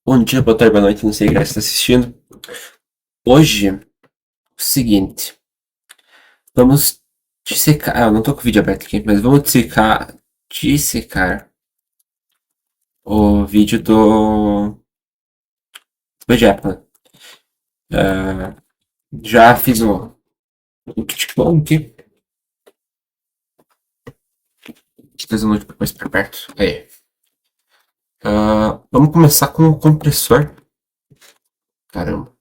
Bom dia, boa tarde, boa noite, não sei que está assistindo. Hoje, o seguinte, vamos dissecar. Eu não tô com o vídeo aberto aqui, mas vamos dissecar o vídeo do Japan. Ah, já fiz o kit bom aqui. Deixa eu trazer o notebook mais pra perto. Aí. Vamos começar com o compressor. Caramba.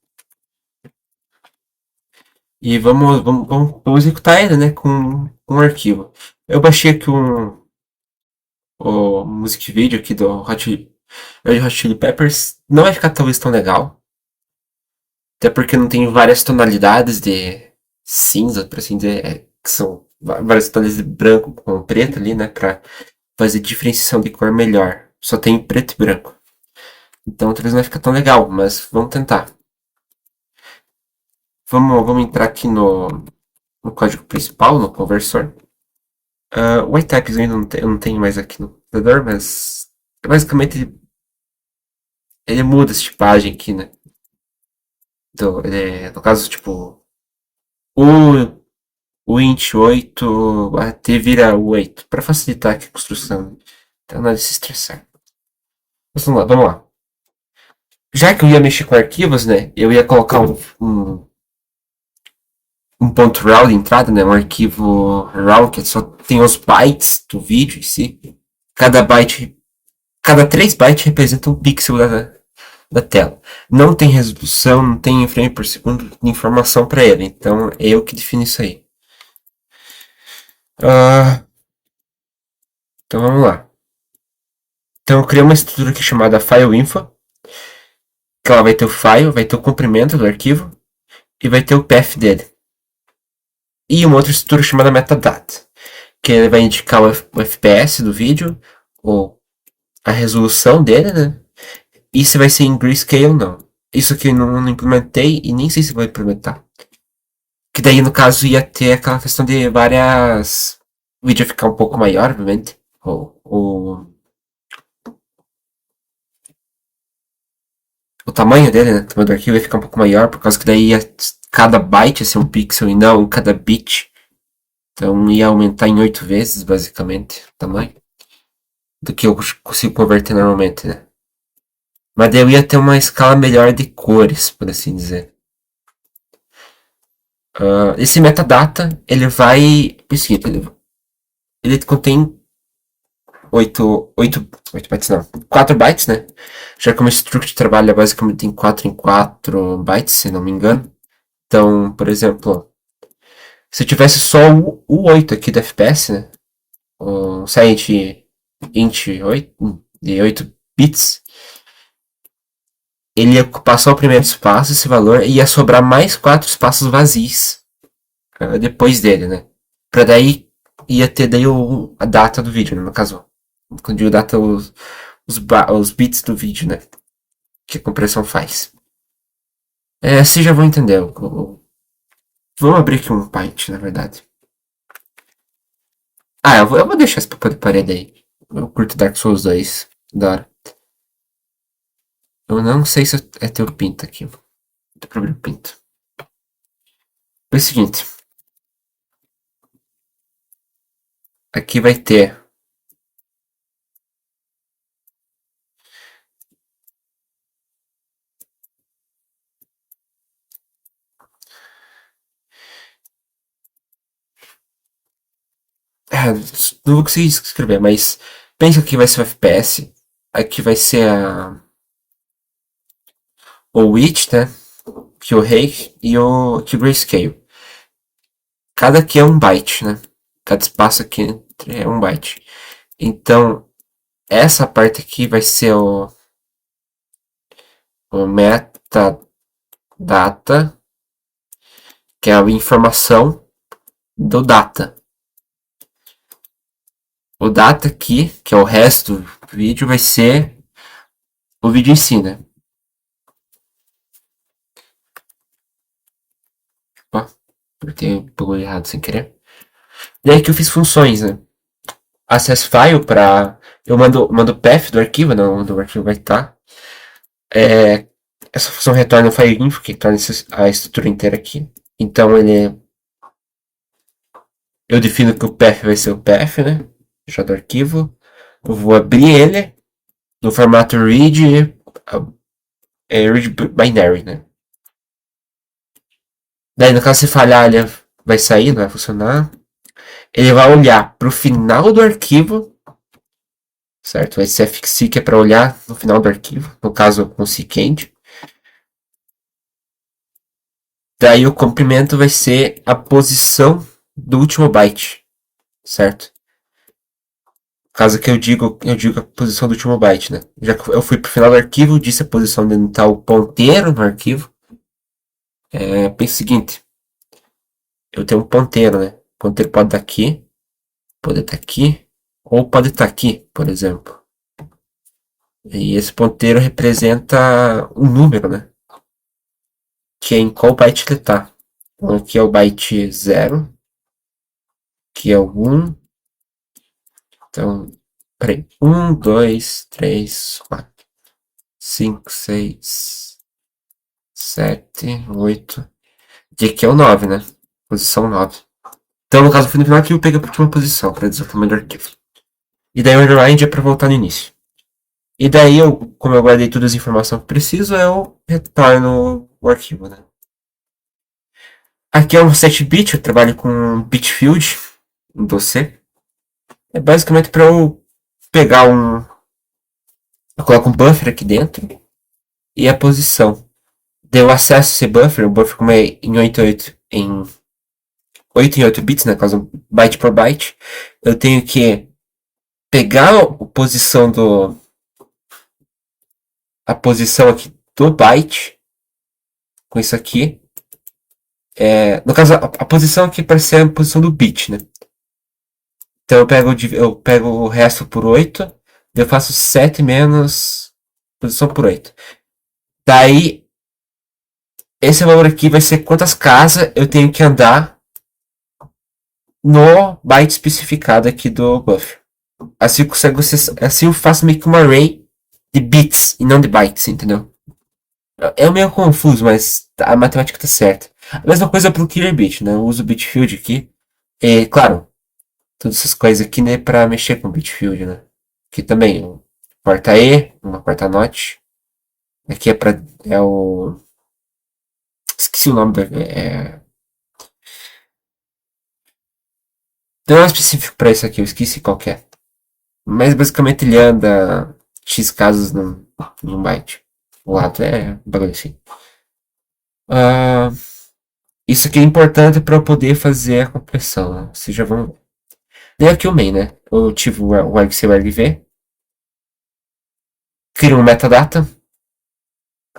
E vamos executar ele, né? Com um arquivo. Eu baixei aqui o music video aqui do Red Hot Chili Peppers. Não vai ficar talvez tão legal. Até porque não tem várias tonalidades de cinza, por assim dizer. Que são várias tonalidades de branco com preto ali, né? Pra fazer diferenciação de cor melhor. Só tem preto e branco. Então talvez não vai ficar tão legal, mas vamos tentar. Vamos entrar aqui no código principal, no conversor. O iTypes eu não tenho mais aqui no computador, mas basicamente ele muda essa tipagem aqui, né? Então, no caso, tipo, o, o int 8 a t vira o 8, para facilitar aqui a construção. Então, nada de se estressar. Mas vamos lá. Já que eu ia mexer com arquivos, né? Eu ia colocar um ponto .raw de entrada, né? Um arquivo raw que só tem os bytes do vídeo em si. Cada byte, cada 3 bytes representa um pixel da tela. Não tem resolução, não tem frame por segundo de informação para ele. Então é eu que defino isso aí. Então vamos lá. Então eu criei uma estrutura aqui chamada FileInfo, que ela vai ter o file, vai ter o comprimento do arquivo e vai ter o path dele. E uma outra estrutura chamada metadata, que ele vai indicar o FPS do vídeo, ou a resolução dele, né? E se vai ser em grayscale ou não. Isso aqui eu não implementei e nem sei se vou implementar. Que daí, no caso, ia ter aquela questão de várias... O vídeo ia ficar um pouco maior, obviamente. O tamanho dele, né? O tamanho do arquivo ia ficar um pouco maior, por causa que daí cada byte ia ser um pixel e não cada bit. Então ia aumentar em 8 vezes, basicamente, o tamanho. Do que eu consigo converter normalmente, né? Mas daí eu ia ter uma escala melhor de cores, por assim dizer. Esse metadata, ele vai... Ele contém 8 bytes não, 4 bytes, né? Já que o meu struct trabalha basicamente em 4 em 4 bytes, se não me engano. Então, por exemplo, se eu tivesse só o 8 aqui do FPS, né? O Scient int 8, de 8 bits, ele ia ocupar só o primeiro espaço, esse valor, e ia sobrar mais 4 espaços vazios depois dele, né? Pra daí, ia ter daí a data do vídeo, né? No caso, quando eu digo data, os bits do vídeo, né? Que a compressão faz. Vocês já vão entender. Vamos abrir aqui um Paint, na verdade. Eu vou deixar esse papel de parede aí. Eu curto Dark Souls 2. Da hora. Eu não sei se é teu pinto aqui. Tem problema pinto. É o seguinte. Aqui vai ter. Não vou conseguir escrever, mas pensa que vai ser o FPS. Aqui vai ser o width, né? Que o rake e o que grayscale. Cada aqui é um byte, né? Cada espaço aqui é um byte. Então, essa parte aqui vai ser o metadata, que é a informação do data. O data aqui, que é o resto do vídeo, vai ser o vídeo em si, né? Ó, apertei o bagulho errado sem querer. E aí que eu fiz funções, né? Access file para eu mando o path do arquivo, não onde o arquivo vai estar. Essa função retorna o FileInfo, que torna a estrutura inteira aqui. Então eu defino que o path vai ser o path, né? Já do arquivo. Eu vou abrir ele no formato read, read binary, né? Daí, no caso, se falhar, ele vai sair, não vai funcionar. Ele vai olhar para o final do arquivo, certo? Vai ser fxc, que é para olhar no final do arquivo, no caso com seekend. Daí o comprimento vai ser a posição do último byte, certo? No caso que eu digo a posição do último byte, né? Já que eu fui para o final do arquivo, disse a posição de onde está o ponteiro no arquivo. Pensa o seguinte, eu tenho um ponteiro, né? O ponteiro pode estar aqui, pode estar aqui, ou pode estar aqui, por exemplo. E esse ponteiro representa um número, né? Que é em qual byte ele está. Então aqui é o byte 0, aqui é o 1. Então, peraí. 1, 2, 3, 4, 5, 6, 7, 8. E aqui é o 9, né? Posição 9. Então, no caso, no final aqui eu peguei a última posição para dizer o tamanho do arquivo. E daí o rewind é para voltar no início. E daí, como eu guardei todas as informações que preciso, eu retorno o arquivo, né? Aqui é um set bit, eu trabalho com bit field em dossiê. É basicamente para eu pegar eu coloco um buffer aqui dentro e a posição. Daí eu acesso esse buffer, o buffer como é em 8 em 8 bits, né, caso byte por byte, eu tenho que pegar a posição aqui do byte com isso aqui. No caso, a posição aqui parece ser a posição do bit, né? Então eu pego o resto por 8, eu faço 7 menos posição por 8. Daí, esse valor aqui vai ser quantas casas eu tenho que andar no byte especificado aqui do buffer. Assim eu faço meio que uma array de bits e não de bytes, entendeu? É meio confuso, mas a matemática tá certa. A mesma coisa pro killer bit, né? Eu uso o bit field aqui. E, claro, todas essas coisas aqui, né, pra mexer com o bit field, né? Aqui também, quarta E, uma quarta note. Aqui é o... Esqueci o nome da... Tem um nome específico pra isso aqui, eu esqueci qual que é. Mas basicamente ele anda X casas num byte. O lado é um bagulho assim. Isso aqui é importante para eu poder fazer a compressão. Né? Vocês já vão. Daí aqui o main, né? Eu tive o argc e o argv. Crio um metadata.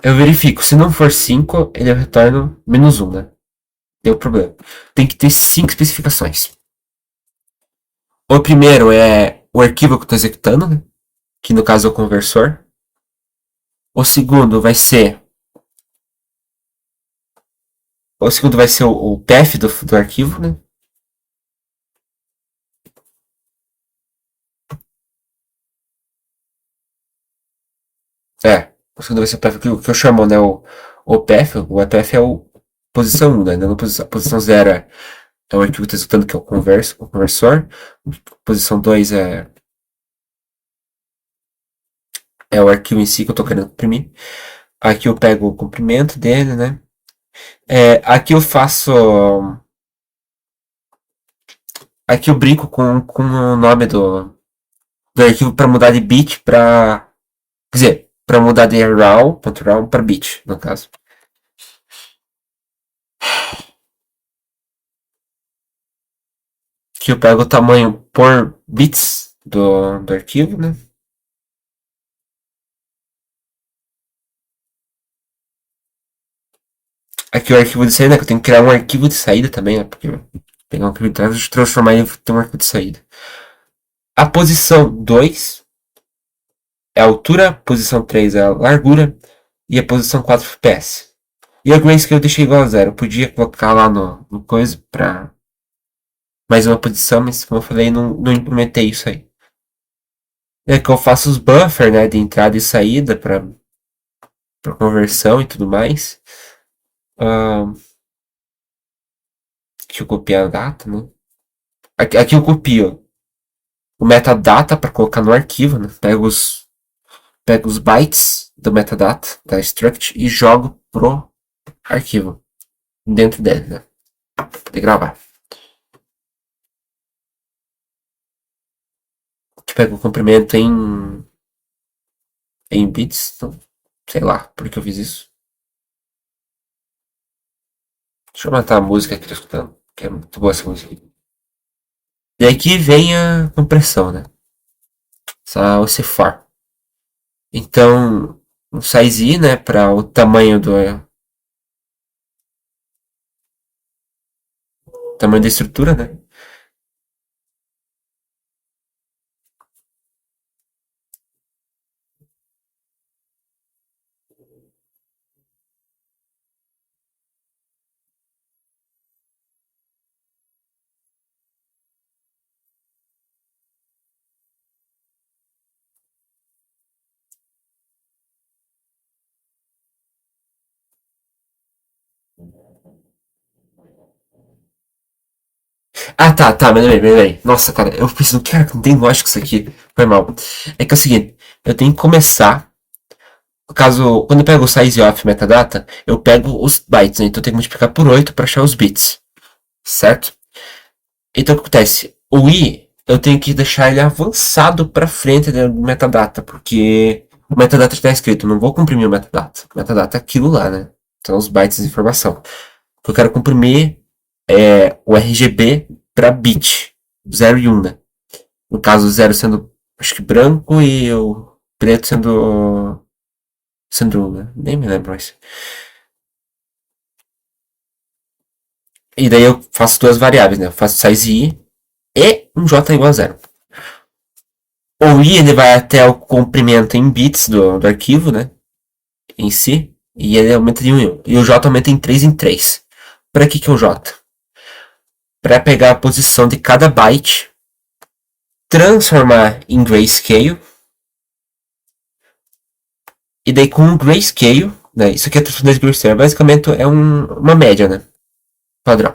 Eu verifico. Se não for 5, ele retorna -1, né? Deu problema. Tem que ter 5 especificações. O primeiro é o arquivo que eu estou executando, né? Que no caso é o conversor. O segundo vai ser o path do arquivo, né? O segundo vai ser o path que eu chamo, né? O path, o path é o posição 1, né? A posição 0 é o arquivo que está executando, que é o conversor. Posição 2 é o arquivo em si que eu estou querendo imprimir. Aqui eu pego o comprimento dele, né? Aqui eu faço. Aqui eu brinco com o nome do arquivo para mudar de bit para. Quer dizer, para mudar de raw para bit, no caso. Aqui eu pego o tamanho por bits do arquivo, né? Aqui o arquivo de saída, que eu tenho que criar um arquivo de saída também, né? Porque pegar um arquivo de entrada e transformar em um arquivo de saída. A posição 2 é a altura, a posição 3 é a largura e a posição 4 é FPS. E o grayscale eu deixei igual a 0. Eu podia colocar lá no coisa para mais uma posição, mas como eu falei, não implementei isso aí. É que eu faço os buffers, né, de entrada e saída para para conversão e tudo mais. Aqui eu copiei a data, né? Aqui eu copio o metadata para colocar no arquivo, né? Pego os bytes do metadata, da struct, e jogo pro arquivo dentro dele, né? Pra poder gravar. Aqui pego o comprimento em bits, então, sei lá por que eu fiz isso. Deixa eu matar a música que eu tô escutando, que é muito boa essa música. E aqui vem a compressão, né? O C4. Então, o size, né, para o tamanho da estrutura, né? Ah, tá, mas lembrei. Nossa, cara, eu pensando, cara, não tem lógica isso aqui. Foi mal. É que é o seguinte, eu tenho que começar, quando eu pego o size of metadata, eu pego os bytes, né? Então eu tenho que multiplicar por 8 para achar os bits, certo? Então o que acontece? O i, eu tenho que deixar ele avançado para frente do metadata, porque o metadata está escrito, não vou comprimir o metadata. O metadata é aquilo lá, né? São os bytes de informação. Eu quero comprimir o RGB para bit, 0 e 1, né? No caso, o 0 sendo, acho que branco e o preto sendo 1, né? Nem me lembro mais. E daí eu faço duas variáveis, né? Eu faço size i e um j igual a 0. O i ele vai até o comprimento em bits do arquivo, né? Em si. E ele aumenta de 1 em 1. E o j aumenta em 3. Para que é o j? Para pegar a posição de cada byte, transformar em grayscale. E daí com o grayscale, né? Isso aqui é transformação de grayscale. Basicamente é uma média, né? Padrão.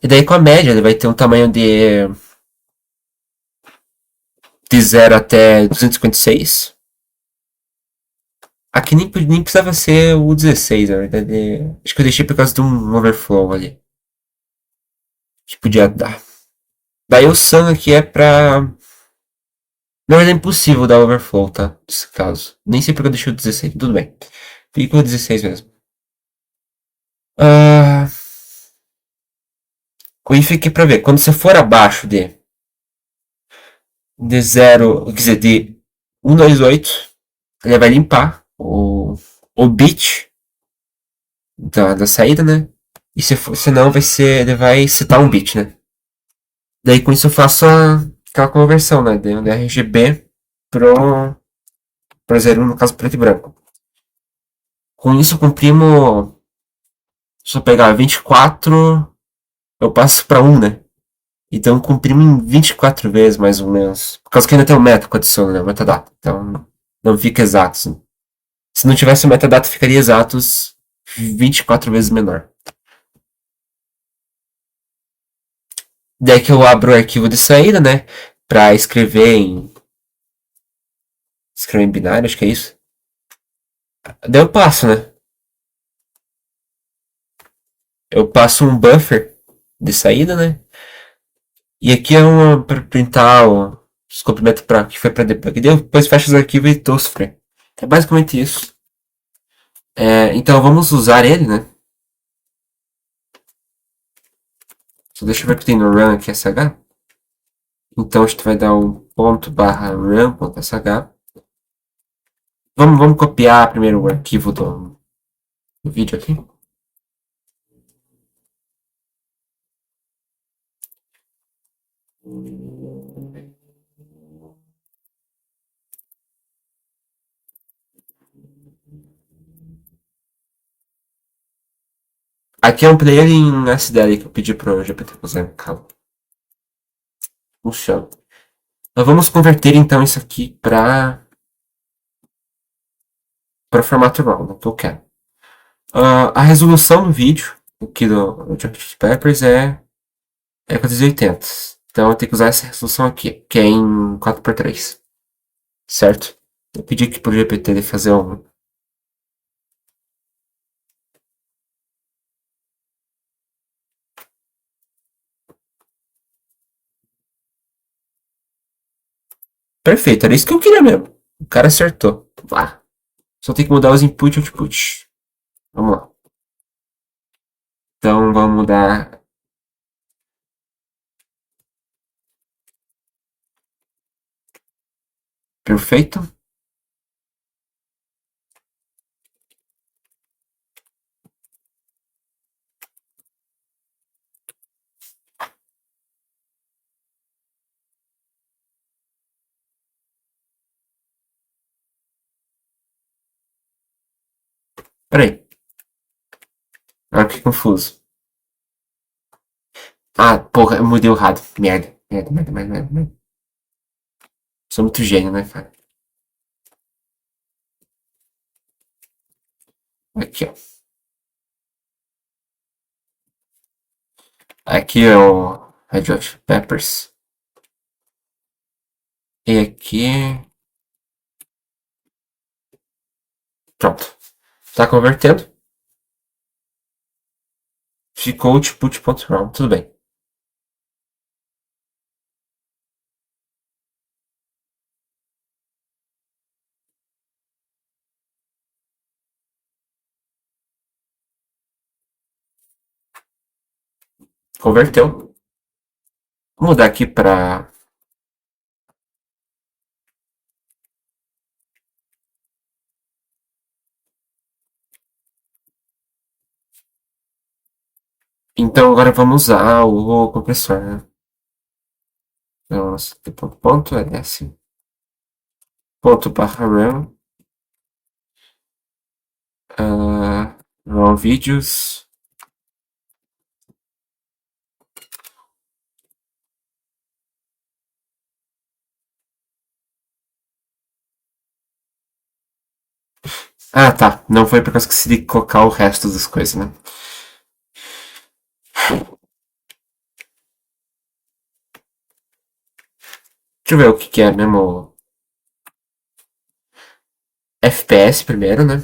E daí com a média ele vai ter um tamanho de 0 até 256. Aqui nem precisava ser o 16, na verdade. Acho que eu deixei por causa de um overflow ali. Que podia dar. Daí o sum aqui é pra. Na verdade é impossível dar overflow, tá? Nesse caso. Nem sei porque eu deixei o 16. Tudo bem. Fica com o 16 mesmo. Ah, o if aqui pra ver. Quando você for abaixo de 0, quer dizer, de 128, ele vai limpar o bit da saída, né? E senão ele vai setar um bit, né? Daí com isso eu faço aquela conversão, né? De RGB pro 01, no caso preto e branco. Com isso eu comprimo. Se eu pegar 24, eu passo para 1, né? Então eu comprimo em 24 vezes mais ou menos. Por causa que ainda tem o meta que adiciona, né? O metadata. Então não fica exato. Assim. Se não tivesse o metadata, ficaria exatos 24 vezes menor. Daí que eu abro o arquivo de saída, né? Pra escrever em binário, acho que é isso. Daí eu passo, né? Eu passo um buffer de saída, né? E aqui é uma para printar os comprimentos que foi para debug. E depois fecha os arquivos e toast frame. É basicamente isso. Então vamos usar ele, né? Só deixa eu ver o que tem no run aqui, sh. Então a gente vai dar um ponto barra run.sh. Vamos copiar primeiro o arquivo do vídeo aqui. Aqui é um player em SDL que eu pedi pro GPT fazer. Calma. Funciona. Nós vamos converter então isso aqui para para formato RAW, né, que eu quero. A resolução do vídeo aqui do Chili Peppers é 480. Então eu tenho que usar essa resolução aqui, que é em 4x3. Certo? Eu pedi aqui pro GPT de fazer um. Perfeito, era isso que eu queria mesmo. O cara acertou. Vá. Só tem que mudar os input e output. Vamos lá. Então vamos mudar. Perfeito. Peraí. Agora que confuso. Ah, porra, eu mudei o errado. Merda. Merda, merda, merda, merda, merda. Sou muito gênio, né, cara? Aqui, ó. Aqui é o Red Hot Peppers. E aqui. Pronto. Tá convertendo. Ficou output.raw. Tudo bem. Converteu. Vou mudar aqui para. Então agora vamos usar o compressor, né? Então, ponto ls ponto barra run raw videos tá, não foi por causa que esqueci de colocar o resto das coisas, né? Deixa eu ver o que é mesmo. FPS primeiro, né?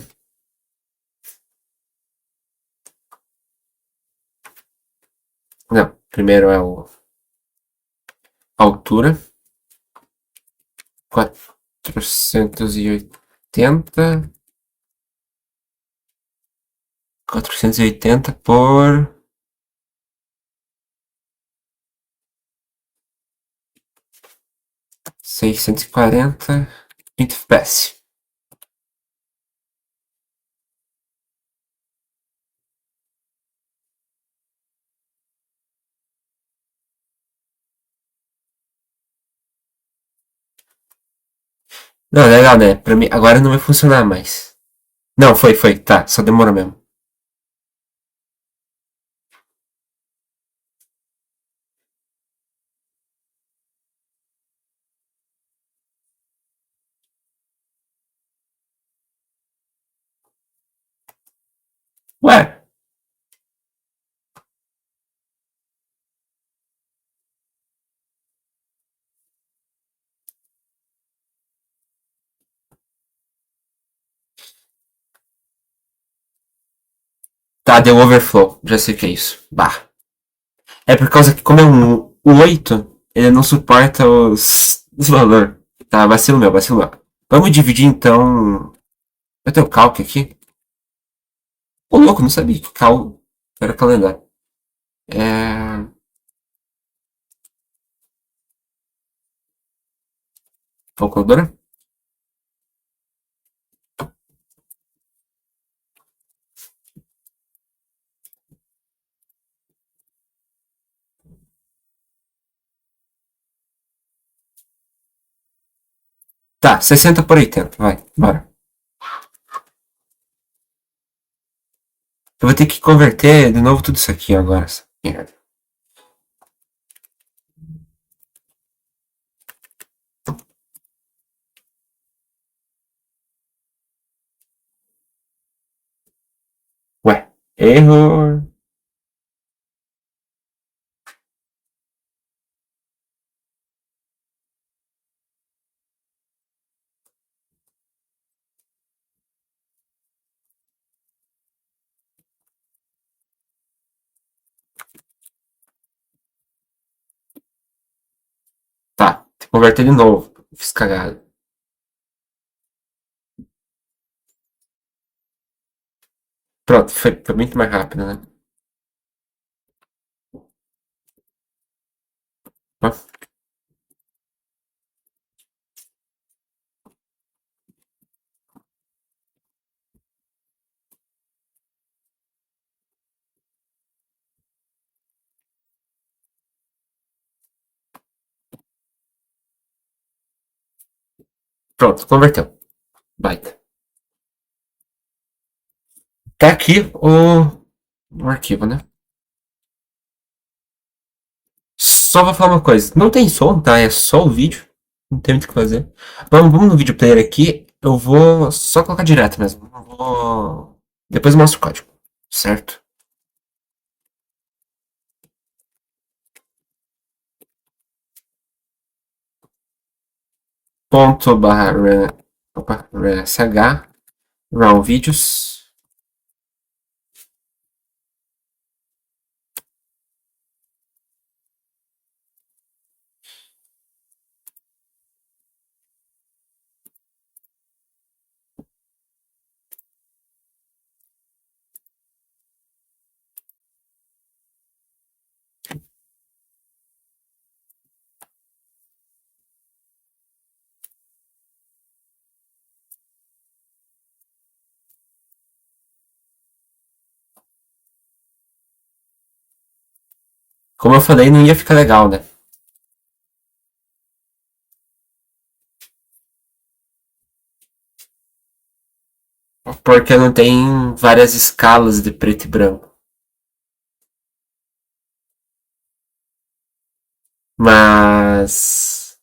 Não, primeiro é o altura, 480, 480 por 640, 30 FPS. Não, legal, né? Pra mim, agora não vai funcionar mais. Não, foi, tá, só demorou mesmo. Ué, tá, deu overflow, já sei o que é isso. Bah. É por causa que, como é o 8, ele não suporta os valores. Tá, vacilo meu, vacilo meu. Vamos dividir então. Eu tenho calc aqui. Ô louco, não sabia que cal era calendário. É. Calculadora? Tá, 60 por 80, vai, bora. Eu vou ter que converter de novo tudo isso aqui agora. Essa merda. Erro. Tá, tem que converter de novo. Fiz cagada. Pronto, foi muito mais rápido, né? Pronto, converteu. Baita. Tá aqui o arquivo, né? Só vou falar uma coisa. Não tem som, tá? É só o vídeo. Não tem muito o que fazer. Vamos no vídeo player aqui. Eu vou só colocar direto mesmo. Não vou... Depois eu mostro o código. Certo? Ponto barra sh run vídeos. Como eu falei, não ia ficar legal, né? Porque não tem várias escalas de preto e branco. Mas.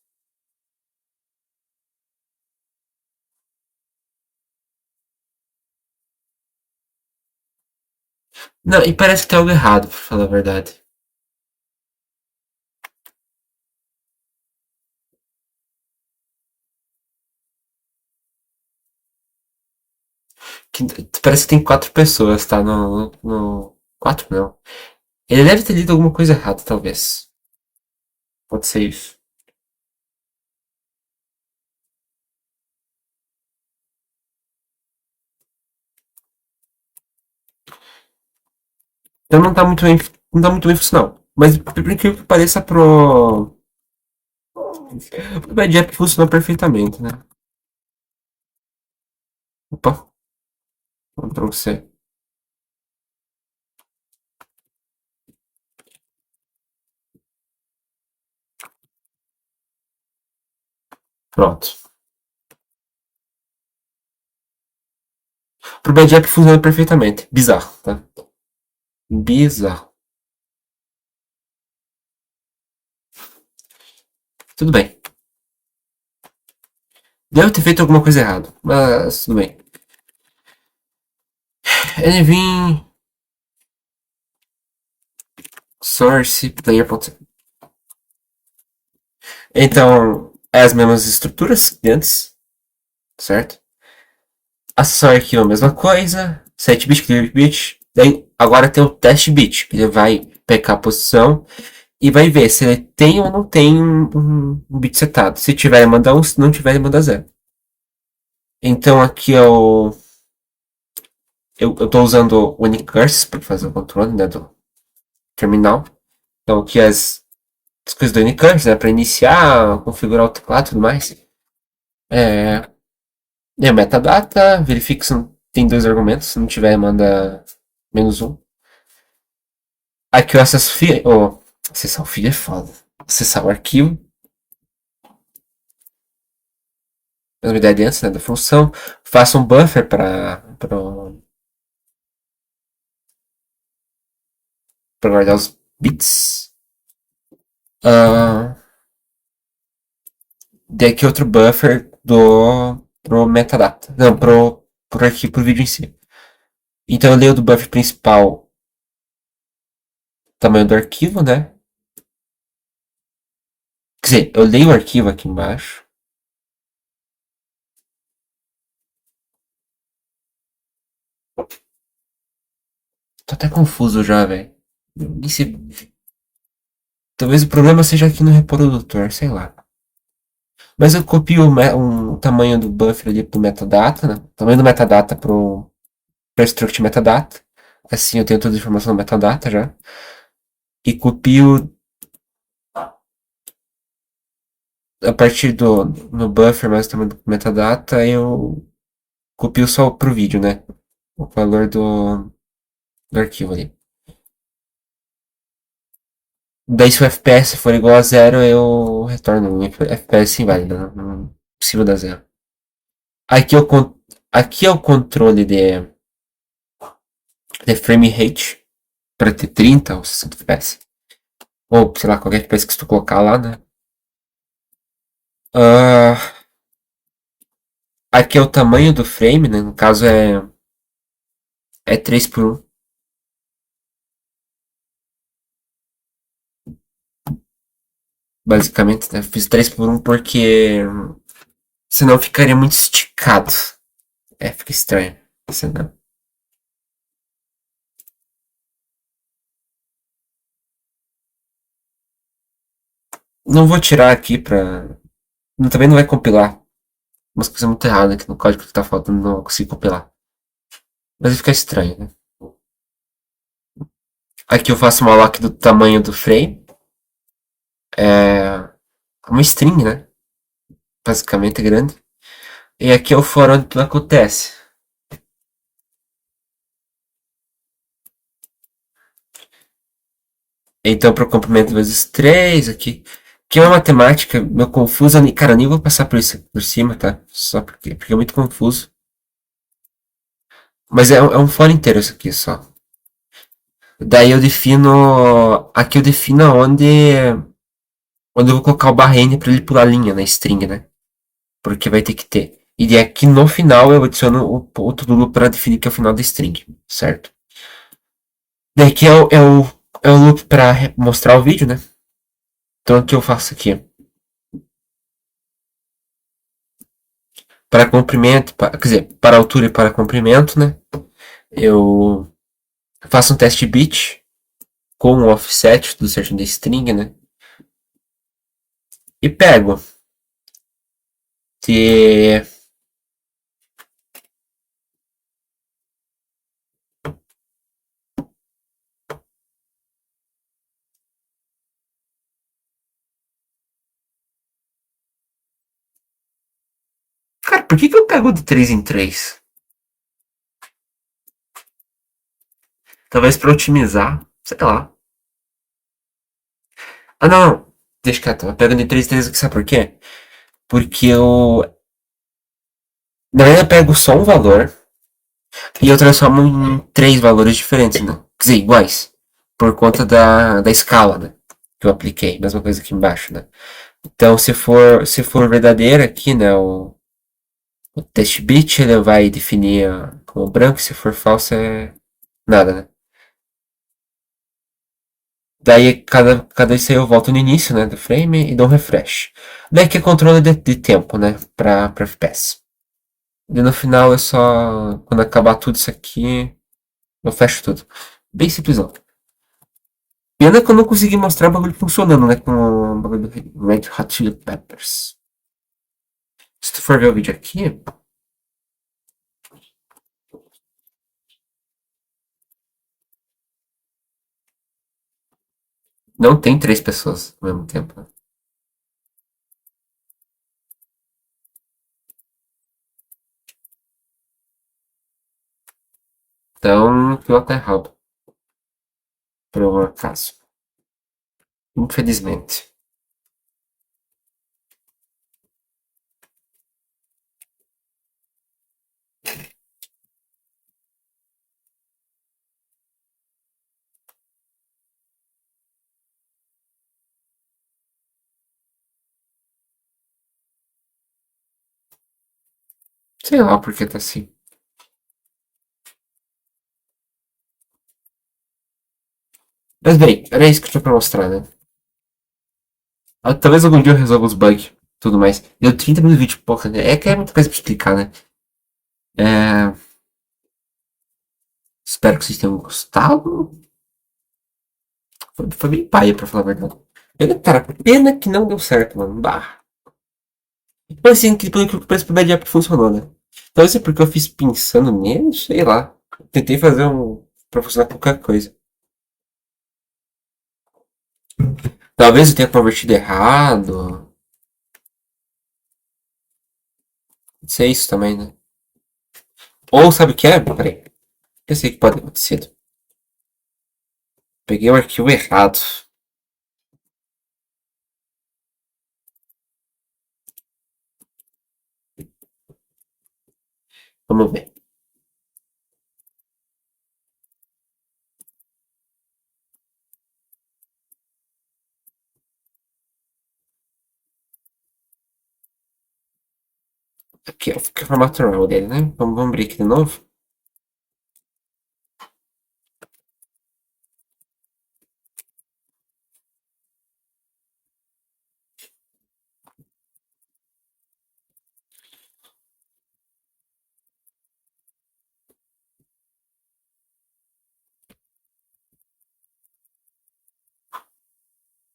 Não, e parece que tem algo errado, pra falar a verdade. Que, parece que tem quatro pessoas, tá? Quatro não. Ele deve ter lido alguma coisa errada, talvez. Pode ser isso. Então não tá muito bem funcional. Mas por incrível que pareça pro Bad App funciona perfeitamente, né? Opa, Ctrl C. Pronto. Pro Bad App funciona perfeitamente. Bizarro, tá? Bizarro. Tudo bem. Deve ter feito alguma coisa errada, mas tudo bem. Nvim source player. Então, é as mesmas estruturas que antes, certo? Acessar aqui a mesma coisa, set bit, clear bit. Daí agora tem o test bit, que ele vai pegar a posição e vai ver se ele tem ou não tem um bit setado. Se tiver, ele manda 1, se não tiver, ele manda 0. Então aqui eu tô usando o Unicurse para fazer o controle, né, do terminal. Então aqui as coisas do Unicurse, né, para iniciar, configurar o teclado e tudo mais. É, metadata, verifique se não tem dois argumentos, se não tiver, manda -1. Aqui o acesso FII, acessar o FII é foda. Acessar o arquivo, mesma ideia de antes, né, da função. Faça um buffer para guardar os bits. Uh, Daí aqui outro buffer pro metadata. Não, pro arquivo, pro vídeo em si. Então eu leio do buffer principal o tamanho do arquivo, né? Quer dizer, eu leio o arquivo aqui embaixo. Tô até confuso já, velho. Talvez o problema seja aqui no reprodutor, sei lá. Mas eu copio um tamanho do buffer ali pro metadata, né? O tamanho do metadata pro struct metadata. Assim eu tenho toda a informação do metadata já. E copio a partir do no buffer mais o tamanho do metadata, eu copio só pro vídeo, né? O valor do arquivo ali. Daí se o FPS for igual a zero, eu retorno um FPS inválido, né? Não possível dar zero. Aqui, aqui é o controle de frame rate para ter 30 ou 60 FPS. Ou, sei lá, qualquer FPS que tu colocar lá, né? Ah, aqui é o tamanho do frame, né? No caso é 3 por um. Basicamente, né? Fiz 3 por um porque senão ficaria muito esticado. É, fica estranho. Senão. Não vou tirar aqui pra. Também não vai compilar. Umas coisas muito erradas aqui no código que tá faltando, não consigo compilar. Mas vai ficar estranho, né? Aqui eu faço uma lock do tamanho do frame. É uma string, né? Basicamente grande. E aqui é o fórum onde tudo acontece. Então, para o comprimento vezes 3 aqui. Que é uma matemática meio confusa. Cara, eu nem vou passar por isso por cima, tá? Só porque é muito confuso. Mas é um fórum inteiro isso aqui só. Daí eu defino. Aqui eu defino onde eu vou colocar o barra N para ele pular linha na string, né? Porque vai ter que ter. E aqui no final eu adiciono o outro loop para definir que é o final da string, certo? Daí aqui é o loop para mostrar o vídeo, né? Então o que eu faço aqui? Para comprimento, quer dizer, para altura e para comprimento, né? Eu faço um teste bit com o offset do certinho da string, né? E pego. Se... Cara, por que eu pego de 3 em 3? Talvez para otimizar, sei lá. Ah, não, não. Deixa quieto. Eu pego de 3 em 3 aqui, sabe por quê? Porque eu. Na verdade, eu pego só um valor e eu transformo em três valores diferentes, né? Quer dizer, iguais. Por conta da escala, né? Que eu apliquei. Mesma coisa aqui embaixo, né? Então, se for verdadeiro aqui, né? O test bit ele vai definir como branco. Se for falso, é nada, né? Daí, cada isso aí eu volto no início, né? Do frame e dou um refresh. Daí que é controle de tempo, né? Pra FPS. E no final é só. Quando acabar tudo isso aqui, eu fecho tudo. Bem simplesão. Pena que eu não consegui mostrar o bagulho funcionando, né? Com o bagulho do Red Hot Chili Peppers. Se tu for ver o vídeo aqui, não tem três pessoas ao mesmo tempo, né? Então, piloto tá errado. Por um acaso. Infelizmente. Sei lá porque tá assim. Mas bem, era isso que eu tinha pra mostrar, né? Talvez algum dia eu resolva os bugs e tudo mais. Deu 30 minutos de vídeo, porra, né? É que é muita coisa pra explicar, né? É... Espero que vocês tenham gostado. Foi bem paia, pra falar a verdade. Cara, pena que não deu certo, mano. Bah. Mas assim, que pelo que eu parece que o Bad App funcionou, né? Talvez é porque eu fiz pensando nele, sei lá. Tentei fazer um. Pra funcionar qualquer coisa. Talvez eu tenha convertido errado. Pode ser isso também, né? Ou sabe o que é? Peraí. Eu sei que pode ter acontecido. Peguei o arquivo errado. Vamos ver. Aqui, ó. Fica o formato normal dele, né? Vamos abrir aqui de novo.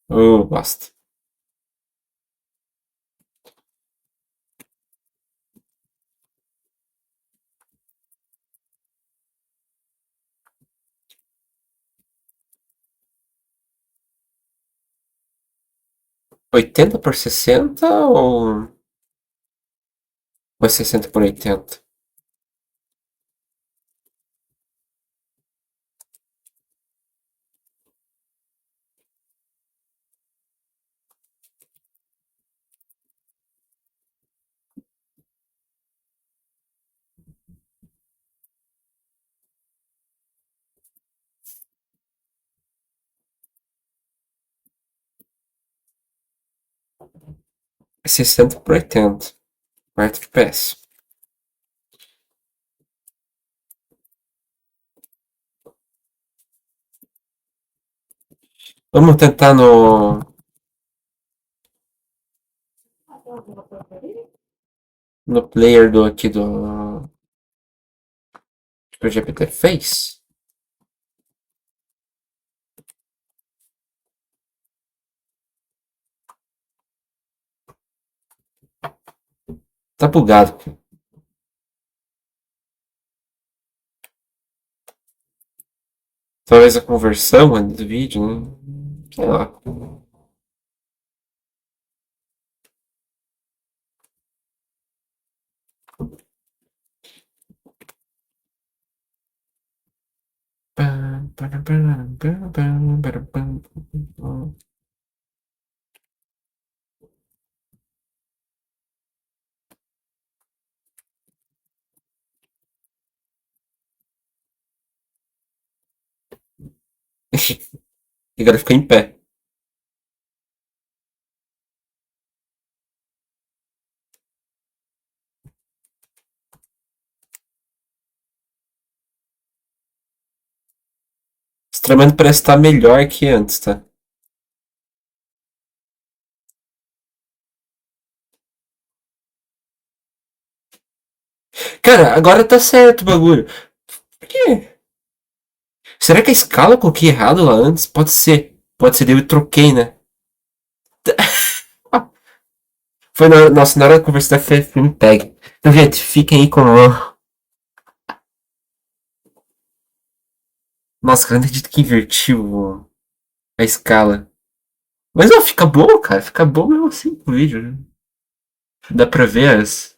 Oh, basta. Oitenta por 60 ou é 60 por 80? 60 por 80. 4 FPS. Vamos tentar no player do aqui do que o GPT fez. Tá bugado. Talvez a conversão ali do vídeo, né? Sei lá. E agora ficou em pé. Extremamente parece estar melhor que antes, tá? Cara, agora tá certo o bagulho. Por quê? Será que a escala eu coloquei errado lá antes? Pode ser. Pode ser, daí eu troquei, né? Foi na, nossa, na hora da conversa da FFmpeg. Então, gente, fiquem aí com. Nossa, cara, não acredito que invertiu a escala. Mas ó, fica bom, cara. Fica bom mesmo assim o vídeo, né? Dá pra ver as.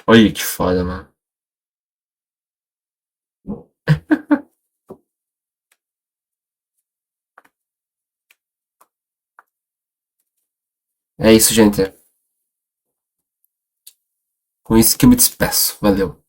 Olha que foda, mano. É isso, gente. Com isso que eu me despeço. Valeu.